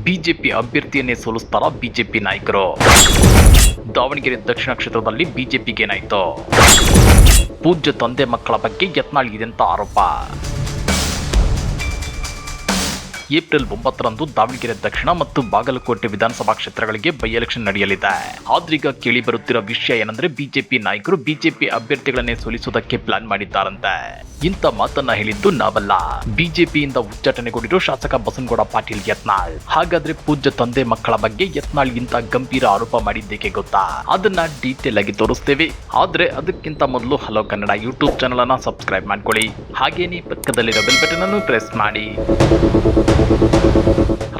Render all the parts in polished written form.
BJP ಅಭ್ಯರ್ಥಿಯನ್ನೇ ಸೋಲಿಸ್ತಾರ BJP ನಾಯಕರು. ದಾವಣಗೆರೆ ದಕ್ಷಿಣ ಕ್ಷೇತ್ರದಲ್ಲಿ ಬಿಜೆಪಿಗೆ ಏನಾಯ್ತು? ಪೂಜ್ಯ ತಂದೆ ಮಕ್ಕಳ ಬಗ್ಗೆ ಯತ್ನಾಳ್ ಇದೆಂತ ಆರೋಪ. ಏಪ್ರಿಲ್ 9ರಂದು ದಾವಣಗೆರೆ ದಕ್ಷಿಣ ಮತ್ತು ಬಾಗಲಕೋಟೆ ವಿಧಾನಸಭಾ ಕ್ಷೇತ್ರಗಳಿಗೆ ಬೈ ಎಲೆಕ್ಷನ್ ನಡೆಯಲಿದೆ. ಆದ್ರೀಗ ಕೇಳಿ ಬರುತ್ತಿರೋ ವಿಷಯ ಏನಂದ್ರೆ ಬಿಜೆಪಿ ನಾಯಕರು ಬಿಜೆಪಿ ಅಭ್ಯರ್ಥಿಗಳನ್ನೇ ಸೋಲಿಸುವುದಕ್ಕೆ ಪ್ಲಾನ್ ಮಾಡಿದ್ದಾರಂತೆ. ಇಂಥ ಮಾತನ್ನ ಹೇಳಿದ್ದು ನಾವಲ್ಲ, ಬಿಜೆಪಿಯಿಂದ ಉಚ್ಚಾಟನೆಗೊಂಡಿರೋ ಶಾಸಕ ಬಸನಗೌಡ ಪಾಟೀಲ್ ಯತ್ನಾಳ್. ಹಾಗಾದ್ರೆ ಪೂಜ್ಯ ತಂದೆ ಮಕ್ಕಳ ಬಗ್ಗೆ ಯತ್ನಾಳ್ ಇಂಥ ಗಂಭೀರ ಆರೋಪ ಮಾಡಿದ್ದೇಕೆ ಗೊತ್ತಾ? ಅದನ್ನ ಡೀಟೇಲ್ ಆಗಿ ತೋರಿಸ್ತೇವೆ. ಆದ್ರೆ ಅದಕ್ಕಿಂತ ಮೊದಲು ಹಲೋ ಕನ್ನಡ ಯೂಟ್ಯೂಬ್ ಚಾನಲ್ ಅನ್ನ ಸಬ್ಸ್ಕ್ರೈಬ್ ಮಾಡ್ಕೊಳ್ಳಿ. ಹಾಗೇನೇ ಪಕ್ಕದಲ್ಲಿರೋ ಬೆಲ್ ಬಟನ್ ಅನ್ನು ಪ್ರೆಸ್ ಮಾಡಿ.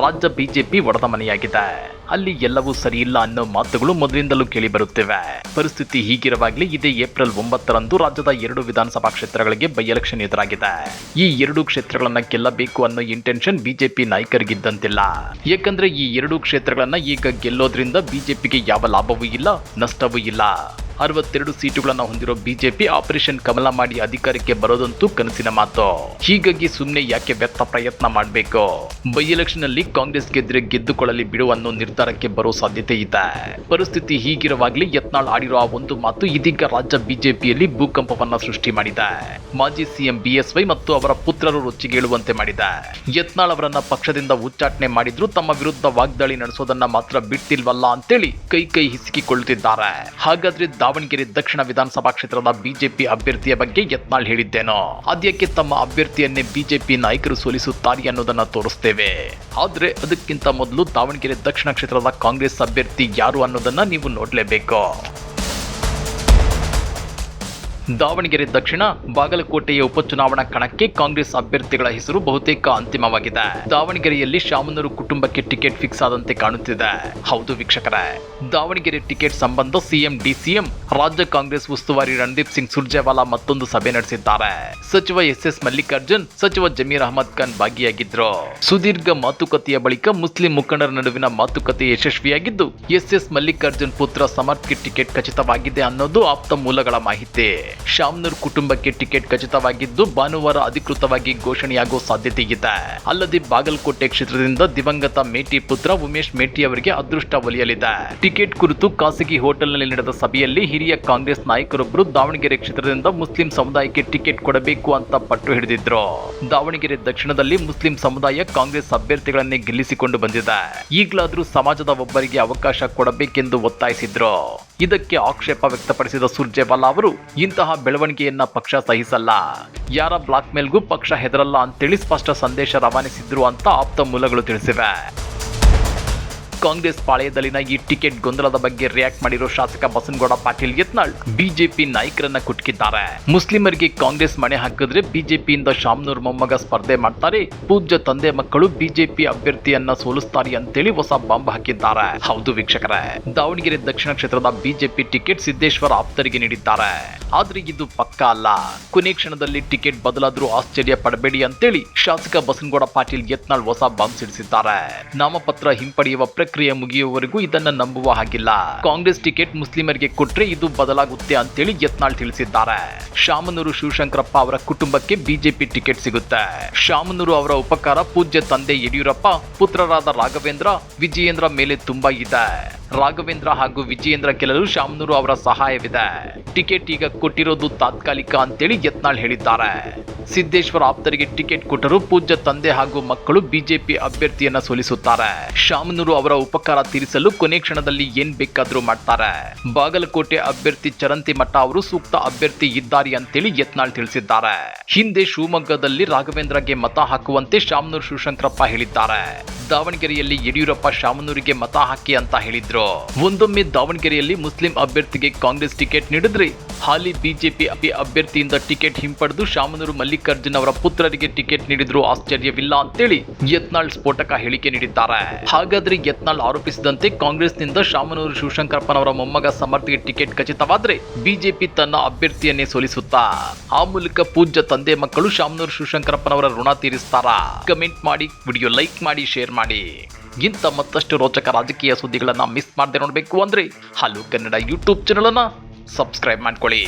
ರಾಜ್ಯ ಬಿಜೆಪಿ ಒಡೆದ ಮನೆಯಾಗಿದೆ. ಅಲ್ಲಿ ಎಲ್ಲವೂ ಸರಿ ಇಲ್ಲ ಅನ್ನೋ ಮಾತುಗಳು ಮೊದಲಿಂದಲೂ ಕೇಳಿ ಬರುತ್ತಿವೆ. ಪರಿಸ್ಥಿತಿ ಹೀಗಿರುವಾಗಲೇ ಇದೇ ಏಪ್ರಿಲ್ 9ರಂದು ರಾಜ್ಯದ 2 ವಿಧಾನಸಭಾ ಕ್ಷೇತ್ರಗಳಿಗೆ ಬೈ ಎಲೆಕ್ಷನ್ ಎದುರಾಗಿದೆ. ಈ 2 ಕ್ಷೇತ್ರಗಳನ್ನ ಗೆಲ್ಲಬೇಕು ಅನ್ನೋ ಇಂಟೆನ್ಷನ್ ಬಿಜೆಪಿ ನಾಯಕರಿಗಿದ್ದಂತಿಲ್ಲ. ಯಾಕಂದ್ರೆ ಈ 2 ಕ್ಷೇತ್ರಗಳನ್ನ ಈಗ ಗೆಲ್ಲೋದ್ರಿಂದ ಬಿಜೆಪಿಗೆ ಯಾವ ಲಾಭವೂ ಇಲ್ಲ, ನಷ್ಟವೂ ಇಲ್ಲ. 62 ಸೀಟುಗಳನ್ನು ಹೊಂದಿರೋ ಬಿಜೆಪಿ ಆಪರೇಷನ್ ಕಮಲ ಮಾಡಿ ಅಧಿಕಾರಕ್ಕೆ ಬರೋದಂತೂ ಕನಸಿನ ಮಾತು. ಹೀಗಾಗಿ ಸುಮ್ಮನೆ ಯಾಕೆ ವ್ಯರ್ಥ ಪ್ರಯತ್ನ ಮಾಡಬೇಕು? ಬೈ ಎಲೆಕ್ಷನ್ ಅಲ್ಲಿ ಕಾಂಗ್ರೆಸ್ ಗೆದ್ರೆ ಗೆದ್ದುಕೊಳ್ಳಲಿ ಬಿಡು ಅನ್ನೋ ನಿರ್ಧಾರಕ್ಕೆ ಬರೋ ಸಾಧ್ಯತೆ ಇದೆ. ಪರಿಸ್ಥಿತಿ ಹೀಗಿರುವಾಗಲೇ ಯತ್ನಾಳ್ ಆಡಿರೋ ಆ ಒಂದು ಮಾತು ಇದೀಗ ರಾಜ್ಯ ಬಿಜೆಪಿಯಲ್ಲಿ ಭೂಕಂಪವನ್ನ ಸೃಷ್ಟಿ ಮಾಡಿದೆ. ಮಾಜಿ ಸಿಎಂ ಬಿಎಸ್ವೈ ಮತ್ತು ಅವರ ಪುತ್ರರು ರೊಚ್ಚಿಗೇಳುವಂತೆ ಮಾಡಿದೆ. ಯತ್ನಾಳ್ ಅವರನ್ನ ಪಕ್ಷದಿಂದ ಉಚ್ಚಾಟನೆ ಮಾಡಿದ್ರು ತಮ್ಮ ವಿರುದ್ಧ ವಾಗ್ದಾಳಿ ನಡೆಸೋದನ್ನ ಮಾತ್ರ ಬಿಟ್ಟಿಲ್ವಲ್ಲ ಅಂತೇಳಿ ಕೈ ಹಿಸುಕಿಕೊಳ್ಳುತ್ತಿದ್ದಾರೆ. ಹಾಗಾದ್ರೆ ದಾವಣಗೆರೆ ದಕ್ಷಿಣ ವಿಧಾನಸಭಾ ಕ್ಷೇತ್ರದ ಬಿಜೆಪಿ ಅಭ್ಯರ್ಥಿಯ ಬಗ್ಗೆ ಯತ್ನಾಳ್ ಹೇಳಿದ್ದೇನೋ ಅದಕ್ಕೆ ತಮ್ಮ ಅಭ್ಯರ್ಥಿಯನ್ನೇ ಬಿಜೆಪಿ ನಾಯಕರು ಸೋಲಿಸುತ್ತಾರೆ ಅನ್ನೋದನ್ನ ತೋರಿಸ್ತೇವೆ. ಆದ್ರೆ ಅದಕ್ಕಿಂತ ಮೊದಲು ದಾವಣಗೆರೆ ದಕ್ಷಿಣ ಕ್ಷೇತ್ರದ ಕಾಂಗ್ರೆಸ್ ಅಭ್ಯರ್ಥಿ ಯಾರು ಅನ್ನೋದನ್ನ ನೀವು ನೋಡ್ಲೇಬೇಕು. ದಾವಣಗೆರೆ ದಕ್ಷಿಣ ಬಾಗಲಕೋಟೆಯ ಉಪಚುನಾವಣಾ ಕಣಕ್ಕೆ ಕಾಂಗ್ರೆಸ್ ಅಭ್ಯರ್ಥಿಗಳ ಹೆಸರು ಬಹುತೇಕ ಅಂತಿಮವಾಗಿದೆ. ದಾವಣಗೆರೆಯಲ್ಲಿ ಶಾಮನೂರು ಕುಟುಂಬಕ್ಕೆ ಟಿಕೆಟ್ ಫಿಕ್ಸ್ ಆದಂತೆ ಕಾಣುತ್ತಿದೆ. ಹೌದು ವೀಕ್ಷಕರೇ, ದಾವಣಗೆರೆ ಟಿಕೆಟ್ ಸಂಬಂಧ ಸಿಎಂ ಡಿಸಿಎಂ ರಾಜ್ಯ ಕಾಂಗ್ರೆಸ್ ಉಸ್ತುವಾರಿ ರಣದೀಪ್ ಸಿಂಗ್ ಸುರ್ಜೇವಾಲಾ ಮತ್ತೊಂದು ಸಭೆ ನಡೆಸಿದ್ದಾರೆ. ಸಚಿವ ಎಸ್ ಮಲ್ಲಿಕಾರ್ಜುನ್, ಸಚಿವ ಜಮೀರ್ ಅಹಮದ್ ಖಾನ್ ಭಾಗಿಯಾಗಿದ್ರು. ಸುದೀರ್ಘ ಮಾತುಕತೆಯ ಬಳಿಕ ಮುಸ್ಲಿಂ ಮುಖಂಡರ ನಡುವಿನ ಮಾತುಕತೆ ಯಶಸ್ವಿಯಾಗಿದ್ದು ಎಸ್ ಮಲ್ಲಿಕಾರ್ಜುನ್ ಪುತ್ರ ಸಮರ್ಥ್ಗೆ ಟಿಕೆಟ್ ಖಚಿತವಾಗಿದೆ ಅನ್ನೋದು ಆಪ್ತ ಮೂಲಗಳ ಮಾಹಿತಿ. ಶಾಮನೂರ್ ಕುಟುಂಬಕ್ಕೆ ಟಿಕೆಟ್ ಖಚಿತವಾಗಿದ್ದು ಭಾನುವಾರ ಅಧಿಕೃತವಾಗಿ ಘೋಷಣೆಯಾಗುವ ಸಾಧ್ಯತೆ ಇದೆ. ಅಲ್ಲದೆ ಬಾಗಲಕೋಟೆ ಕ್ಷೇತ್ರದಿಂದ ದಿವಂಗತ ಮೇಟಿ ಪುತ್ರ ಉಮೇಶ್ ಮೇಟಿ ಅವರಿಗೆ ಅದೃಷ್ಟ ಒಲಿಯಲಿದೆ. ಟಿಕೆಟ್ ಕುರಿತು ಖಾಸಗಿ ಹೋಟೆಲ್ನಲ್ಲಿ ನಡೆದ ಸಭೆಯಲ್ಲಿ ಹಿರಿಯ ಕಾಂಗ್ರೆಸ್ ನಾಯಕರೊಬ್ಬರು ದಾವಣಗೆರೆ ಕ್ಷೇತ್ರದಿಂದ ಮುಸ್ಲಿಂ ಸಮುದಾಯಕ್ಕೆ ಟಿಕೆಟ್ ಕೊಡಬೇಕು ಅಂತ ಪಟ್ಟು ಹಿಡಿದಿದ್ರು. ದಾವಣಗೆರೆ ದಕ್ಷಿಣದಲ್ಲಿ ಮುಸ್ಲಿಂ ಸಮುದಾಯ ಕಾಂಗ್ರೆಸ್ ಅಭ್ಯರ್ಥಿಗಳನ್ನೇ ಗೆಲ್ಲಿಸಿಕೊಂಡು ಬಂದಿದೆ. ಈಗಲಾದ್ರೂ ಸಮಾಜದ ಒಬ್ಬರಿಗೆ ಅವಕಾಶ ಕೊಡಬೇಕೆಂದು ಒತ್ತಾಯಿಸಿದ್ರು. ಇದಕ್ಕೆ ಆಕ್ಷೇಪ ವ್ಯಕ್ತಪಡಿಸಿದ ಸುರ್ಜೇವಾಲಾ ಅವರು ಇಂತಹ ಬೆಳವಣಿಗೆಯನ್ನ ಪಕ್ಷ ಸಹಿಸಲ್ಲ, ಯಾರ ಬ್ಲಾಕ್ ಮೇಲ್ಗೂ ಪಕ್ಷ ಹೆದರಲ್ಲ ಅಂತೇಳಿ ಸ್ಪಷ್ಟ ಸಂದೇಶ ರವಾನಿಸಿದ್ರು ಅಂತ ಆಪ್ತ ಮೂಲಗಳು ತಿಳಿಸಿವೆ. ಕಾಂಗ್ರೆಸ್ ಪಾಳೆಯದಲ್ಲಿನ ಈ ಟಿಕೆಟ್ ಗೊಂದಲದ ಬಗ್ಗೆ ರಿಯಾಕ್ಟ್ ಮಾಡಿರೋ ಶಾಸಕ ಬಸನಗೌಡ ಪಾಟೀಲ್ ಯತ್ನಾಳ್ ಬಿಜೆಪಿ ನಾಯಕರನ್ನ ಕುಟುಕಿದ್ದಾರೆ. ಮುಸ್ಲಿಮರಿಗೆ ಕಾಂಗ್ರೆಸ್ ಮಣೆ ಹಾಕಿದ್ರೆ ಬಿಜೆಪಿಯಿಂದ ಶಾಮನೂರ್ ಮೊಮ್ಮಗ ಸ್ಪರ್ಧೆ ಮಾಡ್ತಾರೆ, ಪೂಜ್ಯ ತಂದೆ ಮಕ್ಕಳು ಬಿಜೆಪಿ ಅಭ್ಯರ್ಥಿಯನ್ನ ಸೋಲಿಸ್ತಾರೆ ಅಂತೇಳಿ ಹೊಸ ಬಾಂಬ್ ಹಾಕಿದ್ದಾರೆ. ಹೌದು ವೀಕ್ಷಕರೇ, ದಾವಣಗೆರೆ ದಕ್ಷಿಣ ಕ್ಷೇತ್ರದ ಬಿಜೆಪಿ ಟಿಕೆಟ್ ಸಿದ್ದೇಶ್ವರ ಆಪ್ತರಿಗೆ ನೀಡಿದ್ದಾರೆ. ಆದ್ರೆ ಇದು ಪಕ್ಕಾ ಅಲ್ಲ. ಕೊನೆ ಕ್ಷಣದಲ್ಲಿ ಟಿಕೆಟ್ ಬದಲಾದ್ರೂ ಆಶ್ಚರ್ಯ ಪಡಬೇಡಿ ಅಂತೇಳಿ ಶಾಸಕ ಬಸನಗೌಡ ಪಾಟೀಲ್ ಯತ್ನಾಳ್ ಹೊಸ ಬಾಂಬ್ ಸಿಡಿಸಿದ್ದಾರೆ. ನಾಮಪತ್ರ ಹಿಂಪಡೆಯುವ ಪ್ರಕ್ರಿಯೆ ಮುಗಿಯುವವರೆಗೂ ಇದನ್ನ ನಂಬುವ ಹಾಗಿಲ್ಲ. ಕಾಂಗ್ರೆಸ್ ಟಿಕೆಟ್ ಮುಸ್ಲಿಮರಿಗೆ ಕೊಟ್ರೆ ಇದು ಬದಲಾಗುತ್ತೆ ಅಂತೇಳಿ ಯತ್ನಾಳ್ ತಿಳಿಸಿದ್ದಾರೆ. ಶಾಮನೂರು ಶಿವಶಂಕರಪ್ಪ ಅವರ ಕುಟುಂಬಕ್ಕೆ ಬಿಜೆಪಿ ಟಿಕೆಟ್ ಸಿಗುತ್ತೆ. ಶಾಮನೂರು ಅವರ ಉಪಕಾರ ಪೂಜ್ಯ ತಂದೆ ಯಡಿಯೂರಪ್ಪ, ಪುತ್ರರಾದ ರಾಘವೇಂದ್ರ, ವಿಜಯೇಂದ್ರ ಮೇಲೆ ತುಂಬಾ ಇದೆ. ರಾಘವೇಂದ್ರ ಹಾಗೂ ವಿಜಯೇಂದ್ರ ಗೆಲ್ಲಲು ಶಾಮನೂರು ಅವರ ಸಹಾಯವಿದೆ. ಟಿಕೆಟ್ ಈಗ ಕೊಟ್ಟಿರೋದು ತಾತ್ಕಾಲಿಕ ಅಂತೇಳಿ ಯತ್ನಾಳ್ ಹೇಳಿದ್ದಾರೆ. ಸಿದ್ದೇಶ್ವರ ಆಪ್ತರಿಗೆ ಟಿಕೆಟ್ ಕೊಟ್ಟರು ಪೂಜ್ಯ ತಂದೆ ಹಾಗೂ ಮಕ್ಕಳು ಬಿಜೆಪಿ ಅಭ್ಯರ್ಥಿಯನ್ನ ಸೋಲಿಸುತ್ತಾರೆ. ಶಾಮನೂರು ಅವರ ಉಪಕಾರ ತೀರಿಸಲು ಕೊನೆ ಕ್ಷಣದಲ್ಲಿ ಏನ್ ಬೇಕಾದ್ರೂ ಮಾಡ್ತಾರೆ. ಬಾಗಲಕೋಟೆ ಅಭ್ಯರ್ಥಿ ಚರಂತಿ ಮಠ ಅವರು ಸೂಕ್ತ ಅಭ್ಯರ್ಥಿ ಇದ್ದಾರೆ ಅಂತೇಳಿ ಯತ್ನಾಳ್ ತಿಳಿಸಿದ್ದಾರೆ. ಹಿಂದೆ ಶಿವಮೊಗ್ಗದಲ್ಲಿ ರಾಘವೇಂದ್ರಗೆ ಮತ ಹಾಕುವಂತೆ ಶಾಮನೂರು ಶಿವಶಂಕರಪ್ಪ ಹೇಳಿದ್ದಾರೆ. ದಾವಣಗೆರೆಯಲ್ಲಿ ಯಡಿಯೂರಪ್ಪ ಶಾಮನೂರಿಗೆ ಮತ ಹಾಕಿ ಅಂತ ಹೇಳಿದ್ರು. ಒಂದೊಮ್ಮೆ ದಾವಣಗೆರೆಯಲ್ಲಿ ಮುಸ್ಲಿಂ ಅಭ್ಯರ್ಥಿಗೆ ಕಾಂಗ್ರೆಸ್ ಟಿಕೆಟ್ ನೀಡಿದ್ರೆ ಹಾಲಿ ಬಿಜೆಪಿ ಅಭ್ಯರ್ಥಿಯಿಂದ ಟಿಕೆಟ್ ಹಿಂಪಡೆದು ಶಾಮನೂರು ಮಲ್ಲಿಕಾರ್ಜುನ್ ಅವರ ಪುತ್ರರಿಗೆ ಟಿಕೆಟ್ ನೀಡಿದ್ರು ಆಶ್ಚರ್ಯವಿಲ್ಲ ಅಂತೇಳಿ ಯತ್ನಾಳ್ ಸ್ಫೋಟಕ ಹೇಳಿಕೆ ನೀಡಿದ್ದಾರೆ. ಹಾಗಾದ್ರೆ ಯತ್ನಾಳ್ ಆರೋಪಿಸಿದಂತೆ ಕಾಂಗ್ರೆಸ್ನಿಂದ ಶಾಮನೂರು ಶಿವಶಂಕರಪ್ಪನವರ ಮೊಮ್ಮಗ ಸಮರ್ಥ್ಗೆ ಟಿಕೆಟ್ ಖಚಿತವಾದ್ರೆ ಬಿಜೆಪಿ ತನ್ನ ಅಭ್ಯರ್ಥಿಯನ್ನೇ ಸೋಲಿಸುತ್ತಾ ಆ ಮೂಲಕ ಪೂಜ್ಯ ತಂದೆ ಮಕ್ಕಳು ಶಾಮನೂರು ಶಿವಶಂಕರಪ್ಪನವರ ಋಣ ತೀರಿಸ್ತಾರಾ? ಕಮೆಂಟ್ ಮಾಡಿ, ವಿಡಿಯೋ ಲೈಕ್ ಮಾಡಿ, ಶೇರ್ ಮಾಡಿ. ಇಂಥ ಮತ್ತಷ್ಟು ರೋಚಕ ರಾಜಕೀಯ ಸುದ್ದಿಗಳನ್ನ ಮಿಸ್ ಮಾಡದೆ ನೋಡಬೇಕು ಅಂದ್ರೆ ಹಲೋ ಕನ್ನಡ ಯೂಟ್ಯೂಬ್ ಚಾನಲ್ ಅನ್ನ ಸಬ್ಸ್ಕ್ರೈಬ್ ಮಾಡ್ಕೊಳ್ಳಿ.